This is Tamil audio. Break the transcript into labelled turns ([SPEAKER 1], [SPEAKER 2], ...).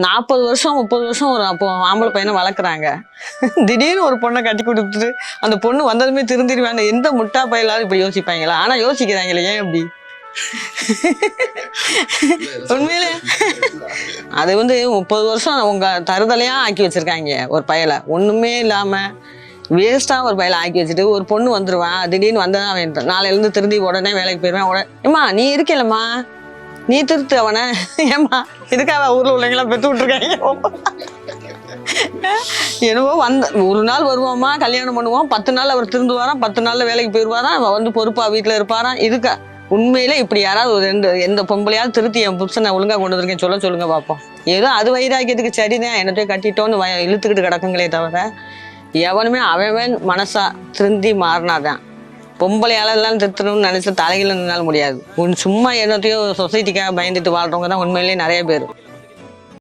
[SPEAKER 1] 40 வருஷம் 30 வருஷம் ஒரு அப்போ ஆம்பளை பையனை வளர்க்குறாங்க. திடீர்னு ஒரு பொண்ணை கட்டி கொடுத்துட்டு அந்த பொண்ணு வந்ததுமே திருந்திடுவாங்க. எந்த முட்டா பையலாவது இப்படி யோசிப்பாங்களா? ஆனா யோசிக்கிறாங்களே, ஏன் அப்படி? உண்மையிலே அது 30 வருஷம் உங்க தருதலையா ஆக்கி வச்சிருக்காங்க ஒரு பயலை. ஒண்ணுமே இல்லாம வேஸ்டா ஒரு பயலை ஆக்கி வச்சுட்டு ஒரு பொண்ணு வந்துருவான். திடீர்னு வந்ததான் அவன் நாளையிலேருந்து திருந்தி உடனே வேலைக்கு போயிடுவான். ஏம்மா நீ இருக்கலம்மா, நீ திருத்து அவனை. ஏம்மா இதுக்காக ஊர்ல உள்ளவங்களாம் பெற்று விட்டுருக்காங்க. என்னவோ ஒரு நாள் வருவாமா, கல்யாணம் பண்ணுவோம், 10 நாள் அவர் திருந்துவாராம், 10 நாள்ல வேலைக்கு போயிடுவாராம், அவன் பொறுப்பா வீட்டுல இருப்பாராம். இதுக்கா உண்மையில இப்படி யாராவது ஒரு எந்த பொம்பளையாவது திருத்தி என் புருஷனை ஒழுங்கா கொண்டு வந்திருக்கேன் சொல்லுங்க பார்ப்போம். ஏதோ அது வைராக்கியத்துக்கு சரிதான், என்னத்தையும் கட்டிட்டோன்னு இழுத்துக்கிட்டு கிடக்குங்களே தவிர எவனுமே அவன் மனசா திருந்தி மாறினாதான். பொம்பளையால எல்லாம் திருத்தணும்னு நினைச்ச தலையில நின்னால முடியாது. சும்மா என்னத்தையோ சொசைட்டிக்காக பயந்துட்டு வாழ்றவங்க தான் உண்மையிலேயே நிறைய பேர்.